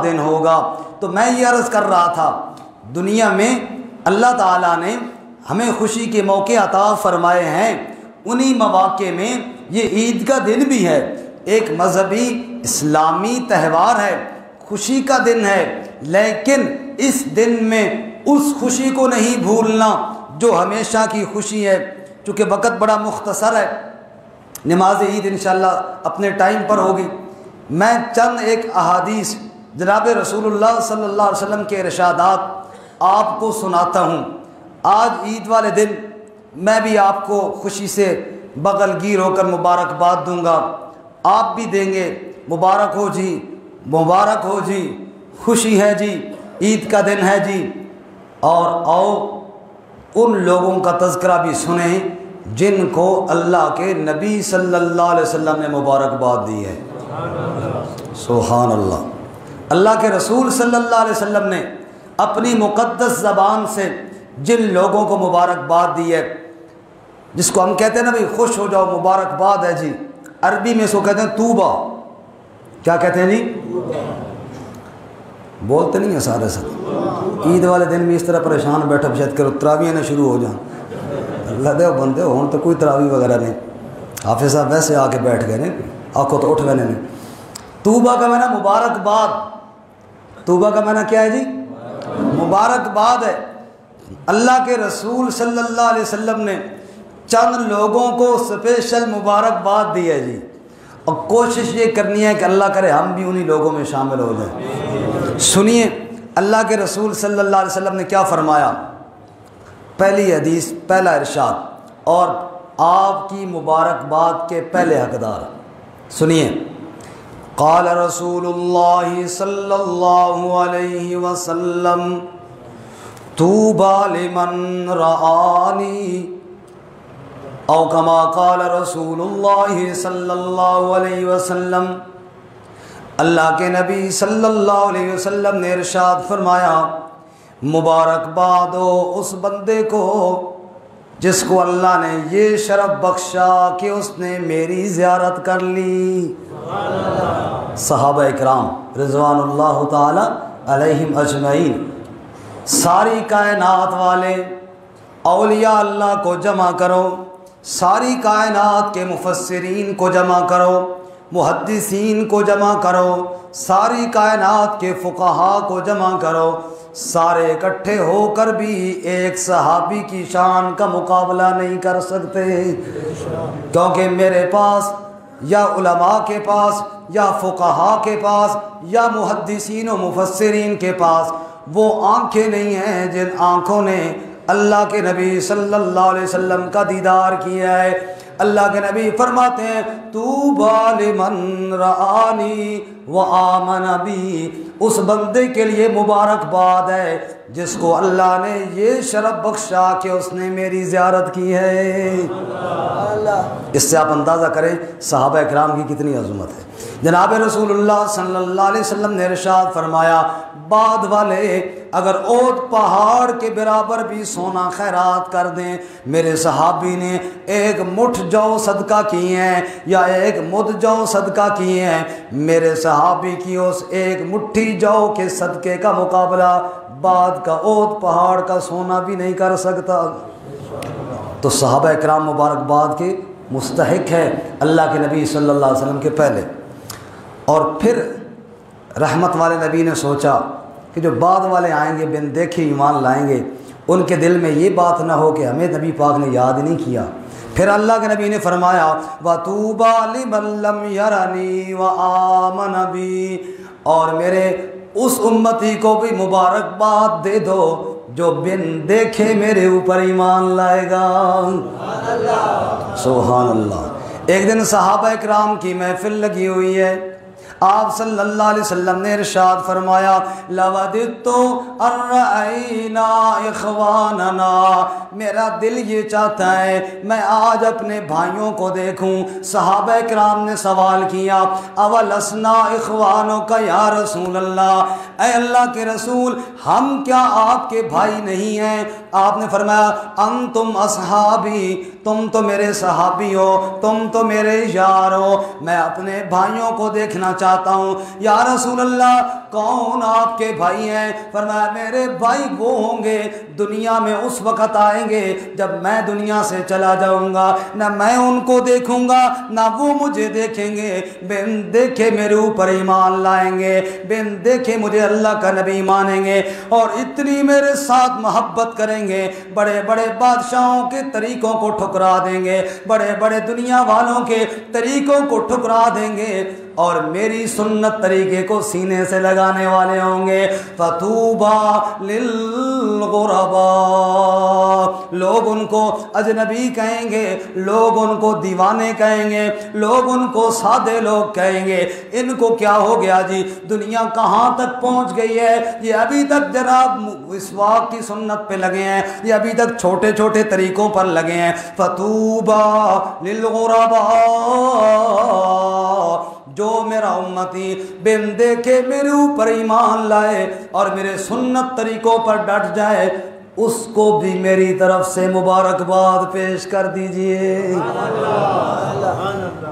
دن ہوگا۔ تو میں یہ عرض کر رہا تھا، دنیا میں اللہ تعالیٰ نے ہمیں خوشی کے موقع عطا فرمائے ہیں، انہی مواقع میں یہ عید کا دن بھی ہے، ایک مذہبی اسلامی تہوار ہے، خوشی کا دن ہے، لیکن اس دن میں اس خوشی کو نہیں بھولنا جو ہمیشہ کی خوشی ہے۔ چونکہ وقت بڑا مختصر ہے، نماز عید انشاءاللہ اپنے ٹائم پر ہوگی، میں چند ایک احادیث جناب رسول اللہ صلی اللہ علیہ وسلم کے ارشادات آپ کو سناتا ہوں۔ آج عید والے دن میں بھی آپ کو خوشی سے بغل گیر ہو کر مبارکباد دوں گا، آپ بھی دیں گے، مبارک ہو جی، مبارک ہو جی، خوشی ہے جی، عید کا دن ہے جی۔ اور آؤ ان لوگوں کا تذکرہ بھی سنیں جن کو اللہ کے نبی صلی اللہ علیہ وسلم نے مبارکباد دی ہے۔ سبحان اللہ۔ اللہ کے رسول صلی اللہ علیہ وسلم نے اپنی مقدس زبان سے جن لوگوں کو مبارکباد دی ہے، جس کو ہم کہتے ہیں نا بھائی خوش ہو جاؤ، مبارکباد ہے جی، عربی میں اس کو کہتے ہیں توبہ۔ کیا کہتے ہیں جی؟ بولتے نہیں ہیں سارے ساتھ۔ عید والے دن بھی اس طرح پریشان بیٹھا بشت کرو، تراویح نہ شروع ہو جائیں، اللہ دے بندے ہوں تو کوئی تراویح وغیرہ نہیں، حافظ صاحب ویسے آ کے بیٹھ گئے نہیں، آنکھوں تو اٹھ گئے نہیں۔ توبہ کا معنی مبارکباد، توبہ کا معنی کیا ہے جی؟ مبارکباد ہے۔ اللہ کے رسول صلی اللہ علیہ وسلم نے چند لوگوں کو اسپیشل مبارکباد دی ہے جی، اور کوشش یہ کرنی ہے کہ اللہ کرے ہم بھی انہی لوگوں میں شامل ہو جائیں۔ سنیے اللہ کے رسول صلی اللہ علیہ وسلم نے کیا فرمایا، پہلی حدیث، پہلا ارشاد اور آپ کی مبارکباد کے پہلے حقدار، سنیے۔ قال رسول اللہ صلی اللہ علیہ وسلم طوبى لمن رآنی، او کما قال رسول اللہ صلی اللہ علیہ وسلم، اللہ کے نبی صلی اللہ علیہ وسلم نے ارشاد فرمایا، مبارکباد ہو اس بندے کو جس کو اللہ نے یہ شرف بخشا کہ اس نے میری زیارت کر لی۔ صحابہ اکرام رضوان اللہ تعالی علیہم اجمعین، ساری کائنات والے اولیاء اللہ کو جمع کرو، ساری کائنات کے مفسرین کو جمع کرو، محدثین کو جمع کرو، ساری کائنات کے فقہاء کو جمع کرو، سارے اکٹھے ہو کر بھی ایک صحابی کی شان کا مقابلہ نہیں کر سکتے، کیونکہ میرے پاس یا علماء کے پاس یا فقہاء کے پاس یا محدثین و مفسرین کے پاس وہ آنکھیں نہیں ہیں جن آنکھوں نے اللہ کے نبی صلی اللہ علیہ وسلم کا دیدار کیا ہے۔ اللہ کے نبی فرماتے ہیں طوبی لمن رآنی وآمن بی، اس بندے کے لیے مبارکباد ہے جس کو اللہ نے یہ شرف بخشا کہ اس نے میری زیارت کی ہے۔ اس سے آپ اندازہ کریں صحابہ اکرام کی کتنی عظمت ہے۔ جناب رسول اللہ صلی اللہ علیہ وسلم نے ارشاد فرمایا، بعد والے اگر اونٹ پہاڑ کے برابر بھی سونا خیرات کر دیں، میرے صحابی نے ایک مٹھ جو صدقہ کیے ہیں یا ایک مد جو صدقہ کیے ہیں، میرے صحابی کی اس ایک مٹھی جو کے صدقے کا مقابلہ بعد کا اونٹ پہاڑ کا سونا بھی نہیں کر سکتا۔ تو صحابہ اکرام مبارکباد کے مستحق ہے اللہ کے نبی صلی اللہ علیہ وسلم کے پہلے۔ اور پھر رحمت والے نبی نے سوچا کہ جو بعد والے آئیں گے بن دیکھے ایمان لائیں گے، ان کے دل میں یہ بات نہ ہو کہ ہمیں نبی پاک نے یاد نہیں کیا۔ پھر اللہ کے نبی نے فرمایا وَطُوبَى لِمَن لَّمْ يَرَنِي وَآمَنَ بِي، اور میرے اس امتی کو بھی مبارکباد دے دو جو بن دیکھے میرے اوپر ایمان لائے گا۔ سبحان اللہ۔ ایک دن صحابہ اکرام کی محفل لگی ہوئی ہے، آپ صلی اللہ علیہ وسلم نے ارشاد فرمایا لَوَدِدْتُ أَن رَأَيْنَا إِخْوَانَنَا، میرا دل یہ چاہتا ہے میں آج اپنے بھائیوں کو دیکھوں۔ صحابہ کرام نے سوال کیا اَوَلَسْنَا إِخْوَانُكَ یا رسول اللہ، اے اللہ کے رسول ہم کیا آپ کے بھائی نہیں ہیں؟ آپ نے فرمایا انتم اصحابی، تم تو میرے صحابی ہو، تم تو میرے یار ہو، میں اپنے بھائیوں کو دیکھنا چاہتا چاہتا ہوں۔ یا رسول اللہ کون آپ کے بھائی ہیں؟ فرمایا میرے بھائی وہ ہوں گے دنیا میں اس وقت آئیں گے جب میں دنیا سے چلا جاؤں گا، نہ میں ان کو دیکھوں گا نہ وہ مجھے دیکھیں گے، بن دیکھے میرے اوپر ایمان لائیں گے، بن دیکھے مجھے اللہ کا نبی مانیں گے، اور اتنی میرے ساتھ محبت کریں گے، بڑے بڑے بادشاہوں کے طریقوں کو ٹھکرا دیں گے، بڑے بڑے دنیا والوں کے طریقوں کو ٹھکرا دیں گے، اور میری سنت طریقے کو سینے سے لگانے والے ہوں گے۔ فَطُوبَى لِلْغُرَبَاء، لوگ ان کو اجنبی کہیں گے، لوگ ان کو دیوانے کہیں گے، لوگ ان کو سادے لوگ کہیں گے۔ ان کو کیا ہو گیا جی؟ دنیا کہاں تک پہنچ گئی ہے؟ یہ ابھی تک جناب مسواک کی سنت پہ لگے ہیں، یہ ابھی تک چھوٹے چھوٹے طریقوں پر لگے ہیں۔ فَطُوبَى لِلْغُرَبَاء، جو میرا امتی بن دیکھے میرے اوپر ایمان لائے اور میرے سنت طریقوں پر ڈٹ جائے، اس کو بھی میری طرف سے مبارکباد پیش کر دیجئے۔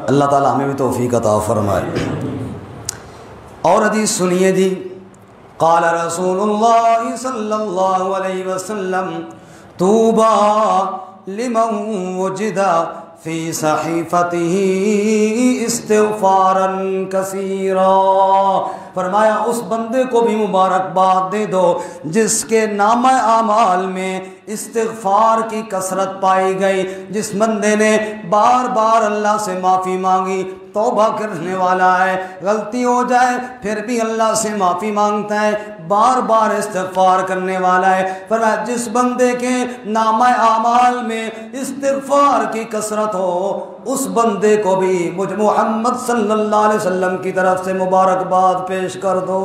اللہ تعالیٰ ہمیں بھی توفیق عطا فرمائے۔ اور حدیث سنیے جی، قال رسول اللہ صلی اللہ علیہ وسلم طوبى لمن وجد فی صحیفته استغفارا کثیرا، فرمایا اس بندے کو بھی مبارکباد دے دو جس کے نامہ اعمال میں استغفار کی کثرت پائی گئی، جس بندے نے بار بار اللہ سے معافی مانگی، توبہ کرنے والا ہے، غلطی ہو جائے پھر بھی اللہ سے معافی مانگتا ہے، بار بار استغفار کرنے والا ہے۔ فرمایا جس بندے کے نامہ اعمال میں استغفار کی کثرت ہو، اس بندے کو بھی مجھ محمد صلی اللہ علیہ وسلم کی طرف سے مبارکباد پیش کر دو۔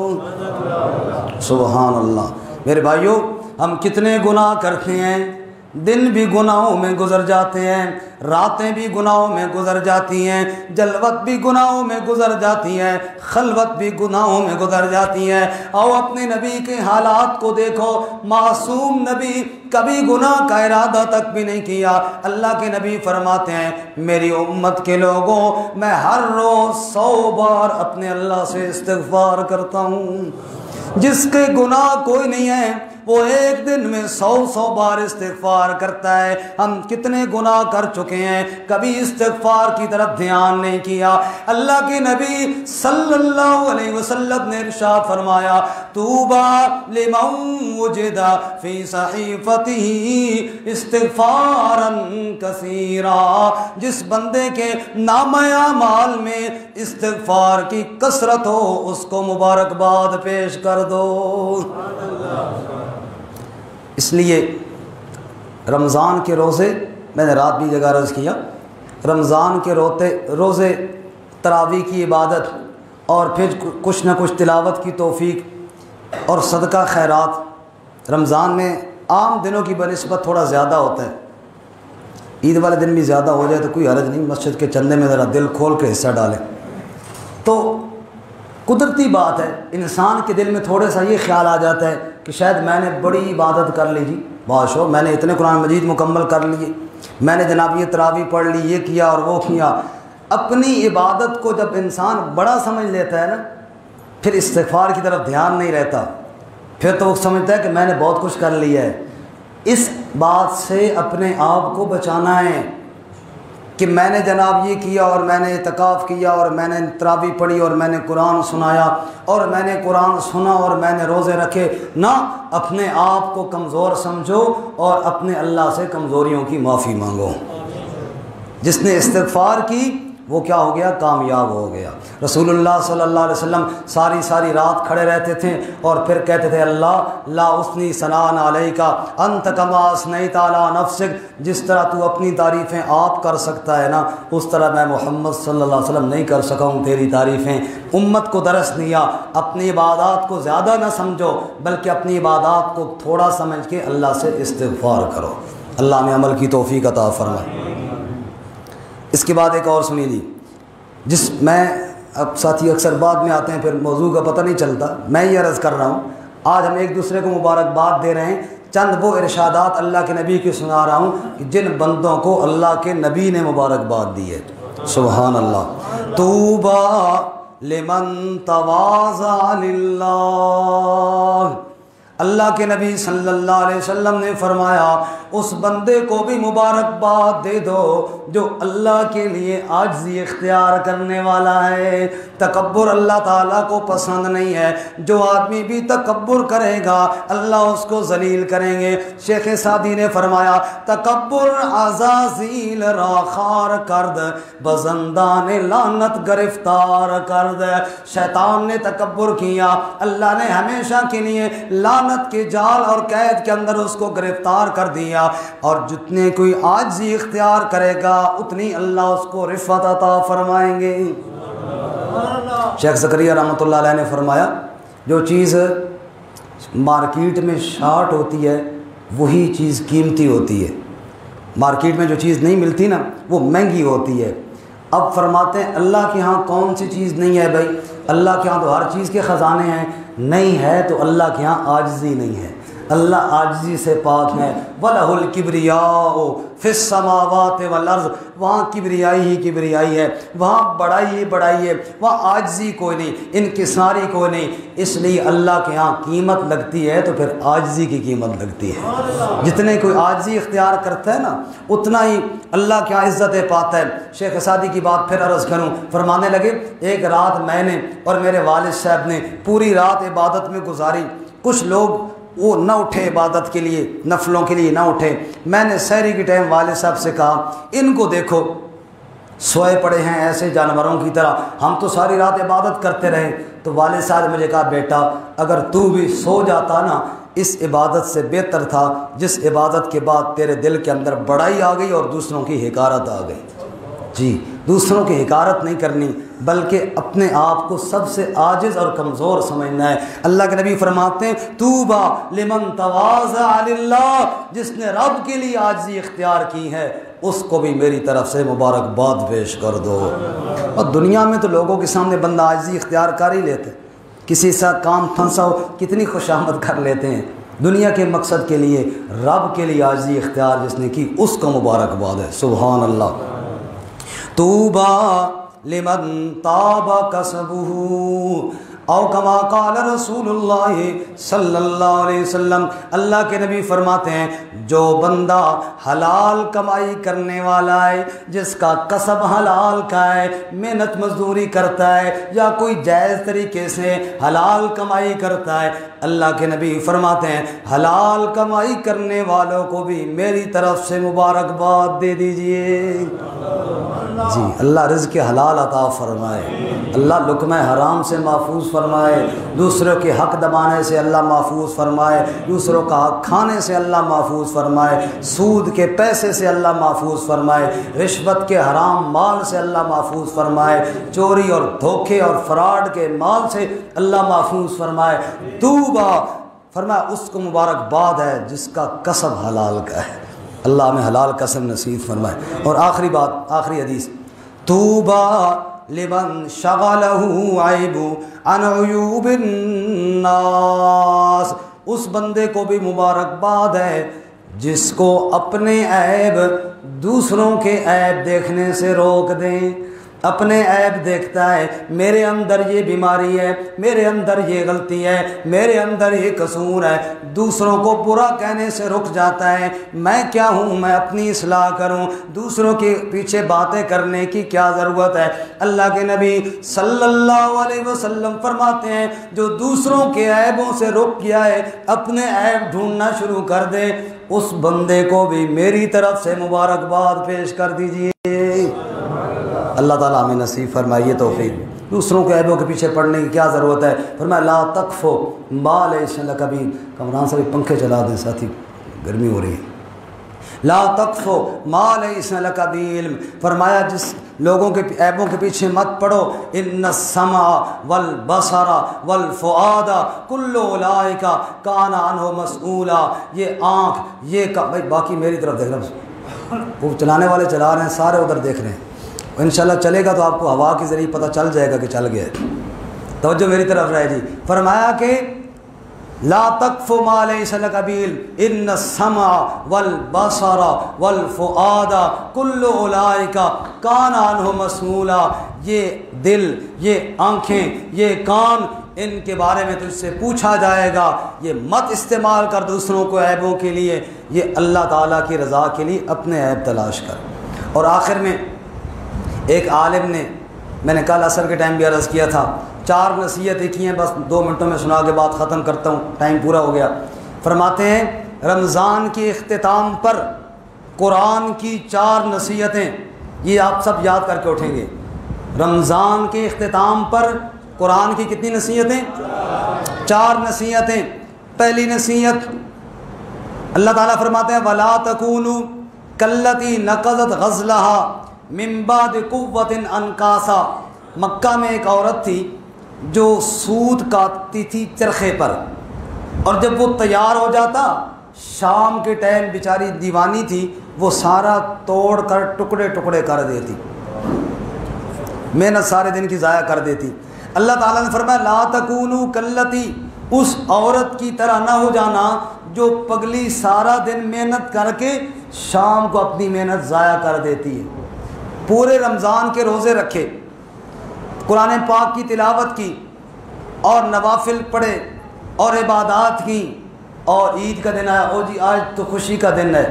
سبحان اللہ۔ میرے بھائیو، ہم کتنے گناہ کرتے ہیں، دن بھی گناہوں میں گزر جاتے ہیں، راتیں بھی گناہوں میں گزر جاتی ہیں، جلوت بھی گناہوں میں گزر جاتی ہیں، خلوت بھی گناہوں میں گزر جاتی ہیں۔ آؤ اپنے نبی کے حالات کو دیکھو، معصوم نبی کبھی گناہ کا ارادہ تک بھی نہیں کیا۔ اللہ کے نبی فرماتے ہیں میری امت کے لوگوں، میں ہر روز 100 بار اپنے اللہ سے استغفار کرتا ہوں۔ جس کے گناہ کوئی نہیں ہے وہ ایک دن میں 100 بار استغفار کرتا ہے۔ ہم کتنے گناہ کر چکے ہیں، کبھی استغفار کی طرف دھیان نہیں کیا۔ اللہ کے نبی صلی اللہ علیہ وسلم نے ارشاد فرمایا طوبى لمن وجد فی صحیفته استغفارا کثیرا، جس بندے کے نامہ اعمال میں استغفار کی کثرت ہو اس کو مبارکباد پیش کر دو۔ اس لیے رمضان کے روزے، میں نے رات بھی جگہ عرض کیا، رمضان کے روزے تراویح کی عبادت اور پھر کچھ نہ کچھ تلاوت کی توفیق اور صدقہ خیرات رمضان میں عام دنوں کی بنسبت تھوڑا زیادہ ہوتا ہے۔ عید والے دن بھی زیادہ ہو جائے تو کوئی حرج نہیں، مسجد کے چندے میں ذرا دل کھول کے حصہ ڈالیں۔ تو قدرتی بات ہے، انسان کے دل میں تھوڑا سا یہ خیال آ جاتا ہے کہ شاید میں نے بڑی عبادت کر لی جی، بادشاہ میں نے اتنے قرآن مجید مکمل کر لیے، میں نے جناب یہ تراویح پڑھ لی، یہ کیا اور وہ کیا۔ اپنی عبادت کو جب انسان بڑا سمجھ لیتا ہے نا، پھر استغفار کی طرف دھیان نہیں رہتا، پھر تو وہ سمجھتا ہے کہ میں نے بہت کچھ کر لیا ہے۔ اس بات سے اپنے آپ کو بچانا ہے کہ میں نے جناب یہ کیا اور میں نے اعتکاف کیا اور میں نے تراویح پڑھی اور میں نے قرآن سنایا اور میں نے قرآن سنا اور میں نے روزے رکھے، نہ، اپنے آپ کو کمزور سمجھو اور اپنے اللہ سے کمزوریوں کی معافی مانگو۔ جس نے استغفار کی وہ کیا ہو گیا؟ کامیاب ہو گیا۔ رسول اللہ صلی اللہ علیہ وسلم ساری رات کھڑے رہتے تھے اور پھر کہتے تھے اللہ لا اثنی ثناء علیک انت کما اثنیت علی نفسک، جس طرح تو اپنی تعریفیں آپ کر سکتا ہے نا، اس طرح میں محمد صلی اللہ علیہ وسلم نہیں کر سکا ہوں تیری تعریفیں۔ امت کو درس دیا، اپنی عبادات کو زیادہ نہ سمجھو بلکہ اپنی عبادات کو تھوڑا سمجھ کے اللہ سے استغفار کرو۔ اللہ نے عمل کی توفیق عطا فرمائے۔ اس کے بعد ایک اور سنی جی، جس میں اب ساتھی اکثر بعد میں آتے ہیں پھر موضوع کا پتہ نہیں چلتا، میں یہ عرض کر رہا ہوں، آج ہم ایک دوسرے کو مبارکباد دے رہے ہیں، چند وہ ارشادات اللہ کے نبی کی سنا رہا ہوں کہ جن بندوں کو اللہ کے نبی نے مبارکباد دی ہے۔ سبحان اللہ۔ طوبى لمن تواضع للہ۔ اللہ کے نبی صلی اللہ علیہ وسلم نے فرمایا اس بندے کو بھی مبارکباد دے دو جو اللہ کے لیے عاجزی اختیار کرنے والا ہے۔ تکبر اللہ تعالیٰ کو پسند نہیں ہے۔ جو آدمی بھی تکبر کرے گا اللہ اس کو ذلیل کریں گے۔ شیخ سعدی نے فرمایا تکبر عزازیل را خار کرد، بزندان لعنت گرفتار کرد۔ شیطان نے تکبر کیا، اللہ نے ہمیشہ کے لیے لعنت کے جال اور قید کے اندر اس کو گرفتار کر دیا، اور جتنے کوئی عاجزی اختیار کرے گا اتنی اللہ اس کو رفعت عطا فرمائیں گے۔ شیخ زکریا رحمۃ اللہ علیہ نے فرمایا جو چیز مارکیٹ میں شارٹ ہوتی ہے وہی چیز قیمتی ہوتی ہے۔ مارکیٹ میں جو چیز نہیں ملتی نا وہ مہنگی ہوتی ہے۔ اب فرماتے ہیں اللہ کے ہاں کون سی چیز نہیں ہے بھائی؟ اللہ کے ہاں تو ہر چیز کے خزانے ہیں، نہیں ہے تو اللہ کے ہاں عاجزی نہیں ہے۔ اللہ عاجزی سے پاک ہے۔ وَلَهُ الْكِبْرِيَاءُ فِي السَّمَاوَاتِ وَالْأَرْضِ، وہاں کبریائی ہی کبریائی ہے، وہاں بڑائی ہی بڑائی ہے، وہاں عاجزی کوئی نہیں، انکساری کوئی نہیں۔ اس لیے اللہ کے ہاں قیمت لگتی ہے تو پھر عاجزی کی قیمت لگتی ہے۔ جتنے کوئی عاجزی اختیار کرتا ہے نا اتنا ہی اللہ کے ہاں عزت پاتا ہے۔ شیخ سعدی کی بات پھر عرض کروں، فرمانے لگے ایک رات میں نے اور میرے والد صاحب نے پوری رات عبادت میں گزاری۔ کچھ لوگ وہ نہ اٹھے عبادت کے لیے، نفلوں کے لیے نہ اٹھے۔ میں نے سحری کے ٹائم والد صاحب سے کہا ان کو دیکھو سوئے پڑے ہیں ایسے جانوروں کی طرح، ہم تو ساری رات عبادت کرتے رہے۔ تو والد صاحب نے مجھے کہا بیٹا اگر تو بھی سو جاتا نا اس عبادت سے بہتر تھا جس عبادت کے بعد تیرے دل کے اندر بڑائی آ گئی اور دوسروں کی حقارت آ گئی۔ جی دوسروں کی حقارت نہیں کرنی بلکہ اپنے آپ کو سب سے عاجز اور کمزور سمجھنا ہے۔ اللہ کے نبی فرماتے ہیں طوبیٰ لمن تواضع للہ، جس نے رب کے لیے عاجزی اختیار کی ہے اس کو بھی میری طرف سے مبارکباد پیش کر دو۔ اور دنیا میں تو لوگوں کے سامنے بندہ عاجزی اختیار کر ہی لیتے، کسی سے کام پھنسا ہو کتنی خوشامد کر لیتے ہیں۔ دنیا کے مقصد کے لیے رب کے لیے عاجزی اختیار جس نے کی اس کو مبارکباد ہے۔ سبحان اللہ۔ طوبیٰ لمن طاب کسبہ او کما قال رسول اللہ صلی اللہ علیہ وسلم، اللہ کے نبی فرماتے ہیں جو بندہ حلال کمائی کرنے والا ہے، جس کا کسب حلال کا ہے، محنت مزدوری کرتا ہے یا کوئی جائز طریقے سے حلال کمائی کرتا ہے، اللہ کے نبی فرماتے ہیں حلال کمائی کرنے والوں کو بھی میری طرف سے مبارکباد دے دیجئے۔ جی اللہ رزق حلال عطا فرمائے، اللہ لقمہ حرام سے محفوظ فرمائے، دوسروں کے حق دبانے سے اللہ محفوظ فرمائے، دوسروں کا حق کھانے سے اللہ محفوظ فرمائے، سود کے پیسے سے اللہ محفوظ فرمائے، رشوت کے حرام مال سے اللہ محفوظ فرمائے، چوری اور دھوکے اور فراڈ کے مال سے اللہ محفوظ فرمائے۔ طوبیٰ فرمایا اس کو مبارکباد ہے جس کا کسب حلال کا ہے، اللہ ہمیں حلال کسب نصیب فرمائے۔ اور آخری بات، آخری حدیث، طوبیٰ لمن شغلہ عیب عن عیوب الناس، اس بندے کو بھی مبارکباد ہے جس کو اپنے عیب دوسروں کے عیب دیکھنے سے روک دیں۔ اپنے عیب دیکھتا ہے، میرے اندر یہ بیماری ہے، میرے اندر یہ غلطی ہے، میرے اندر یہ قصور ہے، دوسروں کو برا کہنے سے رک جاتا ہے۔ میں کیا ہوں، میں اپنی اصلاح کروں، دوسروں کے پیچھے باتیں کرنے کی کیا ضرورت ہے۔ اللہ کے نبی صلی اللہ علیہ وسلم فرماتے ہیں جو دوسروں کے عیبوں سے رک گیا ہے اپنے عیب ڈھونڈنا شروع کر دے، اس بندے کو بھی میری طرف سے مبارکباد پیش کر دیجئے۔ اللہ تعالیٰ ہمیں نصیب فرمائیے توفیق۔ دوسروں کے عیبوں کے پیچھے پڑنے کی کیا ضرورت ہے؟ فرمایا لا تقف ما لیس لک بھی، کمران سے بھی پنکھے چلا دیں ساتھی، گرمی ہو رہی ہے۔ لا تقف ما لیس لک بعلم، فرمایا جس لوگوں کے عیبوں کے پیچھے مت پڑو۔ ان السمع والبصر والفؤاد کل اولئک کان عنہ مسئولا، یہ آنکھ یہ بھائی باقی میری طرف دیکھ رہے ہیں، وہ چلانے والے چلا رہے ہیں سارے ادھر دیکھ رہے ہیں، انشاءاللہ چلے گا تو آپ کو ہوا کے ذریعے پتہ چل جائے گا کہ چل گیا ہے۔ توجہ میری طرف رہے جی۔ فرمایا کہ لا تقف ما ليس لك به ان السمع والبصر والفؤاد كل اولئک کان عنہ مسئولا. یہ دل، یہ آنکھیں، یہ کان، ان کے بارے میں تجھ سے پوچھا جائے گا. یہ مت استعمال کر دوسروں کو عیبوں کے لیے، یہ اللہ تعالیٰ کی رضا کے لیے اپنے عیب تلاش کر. اور آخر میں ایک عالم نے، میں نے کل عصر کے ٹائم بھی عرض کیا تھا، 4 نصیحتیں کی ہیں، بس 2 منٹوں میں سنا کے بعد ختم کرتا ہوں، ٹائم پورا ہو گیا. فرماتے ہیں رمضان کے اختتام پر قرآن کی 4 نصیحتیں، یہ آپ سب یاد کر کے اٹھیں گے. رمضان کے اختتام پر قرآن کی کتنی نصیحتیں؟ 4 نصیحتیں. پہلی نصیحت اللہ تعالیٰ فرماتے ہیں وَلَا تَكُونُوا كَالَّتِي نَقَضَتْ غَزْلَهَا مِن بَعْدِ قُوَّةٍ أَنْكَاثًا. مکہ میں ایک عورت تھی جو سوت کاٹتی تھی چرخے پر، اور جب وہ تیار ہو جاتا، شام کے ٹائم بیچاری دیوانی تھی، وہ سارا توڑ کر ٹکڑے ٹکڑے کر دیتی، محنت سارے دن کی ضائع کر دیتی. اللہ تعالیٰ نے فرمایا لا تکونوا کاللتی، اس عورت کی طرح نہ ہو جانا جو پگلی سارا دن محنت کر کے شام کو اپنی محنت ضائع کر دیتی ہے. پورے رمضان کے روزے رکھے، قرآن پاک کی تلاوت کی، اور نوافل پڑھے، اور عبادات کی، اور عید کا دن آیا، او جی آج تو خوشی کا دن ہے،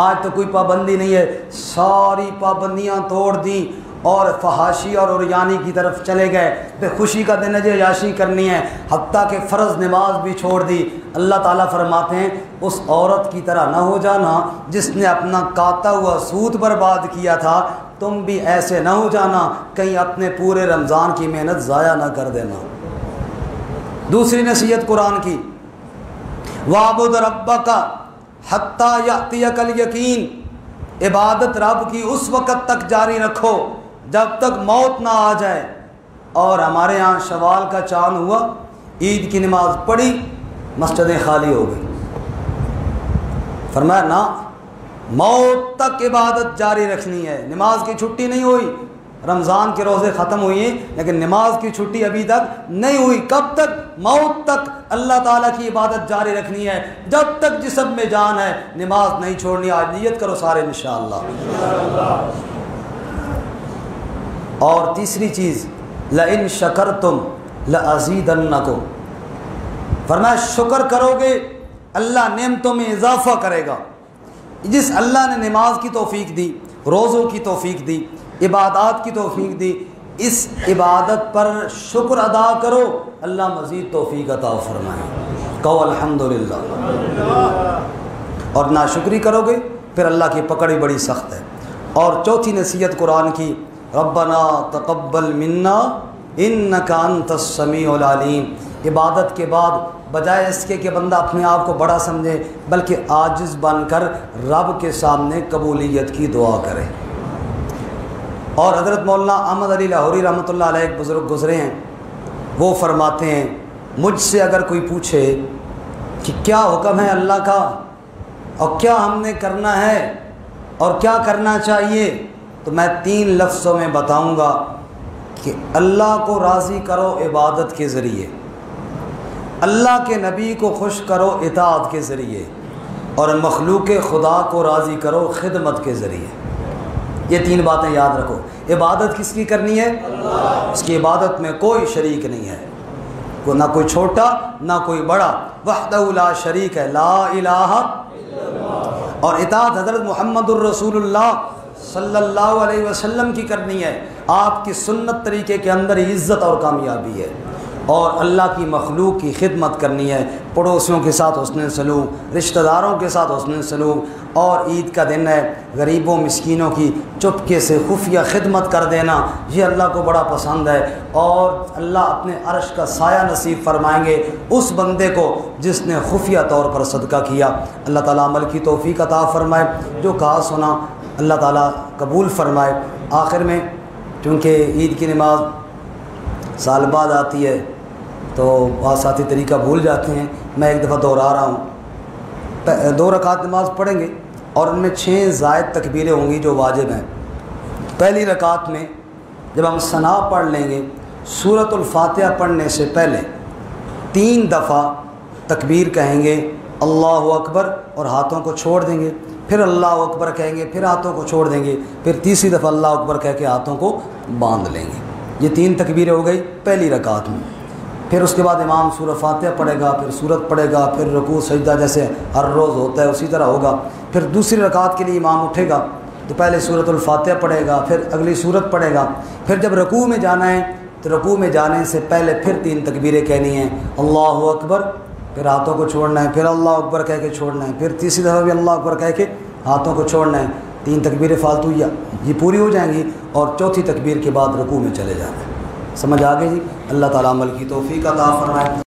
آج تو کوئی پابندی نہیں ہے، ساری پابندیاں توڑ دیں اور فحاشی اور عریانی کی طرف چلے گئے. پھر خوشی کا دن ہے جو عیاشی کرنی ہے، حتیٰ کہ فرض نماز بھی چھوڑ دی. اللہ تعالیٰ فرماتے ہیں اس عورت کی طرح نہ ہو جانا جس نے اپنا کاتا ہوا سوت برباد کیا تھا. تم بھی ایسے نہ ہو جانا کہیں اپنے پورے رمضان کی محنت ضائع نہ کر دینا. دوسری نصیحت قرآن کی وَاعْبُدْ رَبَّكَ حَتَّى يَأْتِيَكَ الْيَقِينُ، عبادت رب کی اس وقت تک جاری رکھو جب تک موت نہ آ جائے. اور ہمارے یہاں شوال کا چاند ہوا، عید کی نماز پڑھی، مسجدیں خالی ہو گئی. فرمایا نہ، موت تک عبادت جاری رکھنی ہے. نماز کی چھٹی نہیں ہوئی، رمضان کے روزے ختم ہوئی ہیں لیکن نماز کی چھٹی ابھی تک نہیں ہوئی. کب تک؟ موت تک اللہ تعالیٰ کی عبادت جاری رکھنی ہے. جب تک جسم میں جان ہے نماز نہیں چھوڑنی. آج نیت کرو سارے انشاءاللہ. اور تیسری چیز لئن شکرتم لازیدنکم، فرمایا شکر کرو گے اللہ نعمتوں میں اضافہ کرے گا. جس اللہ نے نماز کی توفیق دی، روزوں کی توفیق دی، عبادات کی توفیق دی، اس عبادت پر شکر ادا کرو، اللہ مزید توفیق عطا فرمائے. کہو الحمدللہ. اور ناشکری کرو گے پھر اللہ کی پکڑی بڑی سخت ہے. اور چوتھی نصیحت قرآن کی ربنا تقبل منا انک انت السمیع العلیم. عبادت کے بعد بجائے اس کے کہ بندہ اپنے آپ کو بڑا سمجھے، بلکہ عاجز بن کر رب کے سامنے قبولیت کی دعا کرے. اور حضرت مولانا احمد علی لاہوری رحمۃ اللہ علیہ ایک بزرگ گزرے ہیں، وہ فرماتے ہیں مجھ سے اگر کوئی پوچھے کہ کیا حکم ہے اللہ کا اور کیا ہم نے کرنا ہے اور کیا کرنا چاہیے، تو میں 3 لفظوں میں بتاؤں گا کہ اللہ کو راضی کرو عبادت کے ذریعے، اللہ کے نبی کو خوش کرو اطاعت کے ذریعے، اور مخلوق خدا کو راضی کرو خدمت کے ذریعے. یہ 3 باتیں یاد رکھو. عبادت کس کی کرنی ہے؟ اللہ. اس کی عبادت میں کوئی شریک نہیں ہے، نہ کوئی چھوٹا نہ کوئی بڑا، وحدہ لا شریک ہے، لا الہ الا اللہ. اور اطاعت حضرت محمد الرسول اللہ صلی اللہ علیہ وسلم کی کرنی ہے. آپ کی سنت طریقے کے اندر ہی عزت اور کامیابی ہے. اور اللہ کی مخلوق کی خدمت کرنی ہے، پڑوسیوں کے ساتھ حسن سلوک، رشتہ داروں کے ساتھ حسن سلوک. اور عید کا دن ہے، غریبوں مسکینوں کی چپکے سے خفیہ خدمت کر دینا، یہ اللہ کو بڑا پسند ہے. اور اللہ اپنے عرش کا سایہ نصیب فرمائیں گے اس بندے کو جس نے خفیہ طور پر صدقہ کیا. اللہ تعالیٰ عمل کی توفیق عطا فرمائے. جو کہا سنا اللہ تعالیٰ قبول فرمائے. آخر میں چونکہ عید کی نماز سال بعد آتی ہے تو بہت ساتھی طریقہ بھول جاتے ہیں، میں ایک دفعہ دہرا رہا ہوں. 2 رکعت نماز پڑھیں گے اور ان میں 6 زائد تکبیریں ہوں گی جو واجب ہیں. پہلی رکعت میں جب ہم ثنا پڑھ لیں گے، سورۃ الفاتحہ پڑھنے سے پہلے 3 دفعہ تکبیر کہیں گے اللہ اکبر اور ہاتھوں کو چھوڑ دیں گے، پھر اللہ اکبر کہیں گے، پھر ہاتھوں کو چھوڑ دیں گے، پھر تیسری دفعہ اللہ اکبر کہہ کے ہاتھوں کو باندھ لیں گے۔ یہ 3 تکبیریں ہو گئی پہلی رکعت میں۔ پھر اس کے بعد امام سورہ فاتحہ پڑھے گا، پھر سورت پڑھے گا، پھر رکوع سجدہ جیسے ہر روز ہوتا ہے اسی طرح ہوگا۔ پھر دوسری رکعت کے لیے امام اٹھے گا تو پہلے سورۃ الفاتحہ پڑھے گا، پھر اگلی سورت پڑھے گا، پھر جب رکوع میں جانا ہے تو رکوع میں جانے سے پہلے پھر 3 تکبیریں کہنی ہیں، اللہ اکبر، پھر ہاتھوں کو چھوڑنا ہے، پھر اللہ اکبر کہہ کے چھوڑنا ہے، پھر تیسری دفعہ بھی اللہ اکبر کہہ کے ہاتھوں کو چھوڑنا ہے۔ 3 تکبیریں فالتو یہ پوری ہو جائیں گی اور چوتھی تکبیر کے بعد رکوع میں چلے جانا ہے۔ سمجھ آ گئی جی؟ اللہ تعالیٰ عمل کی توفیق عطا فرمائے۔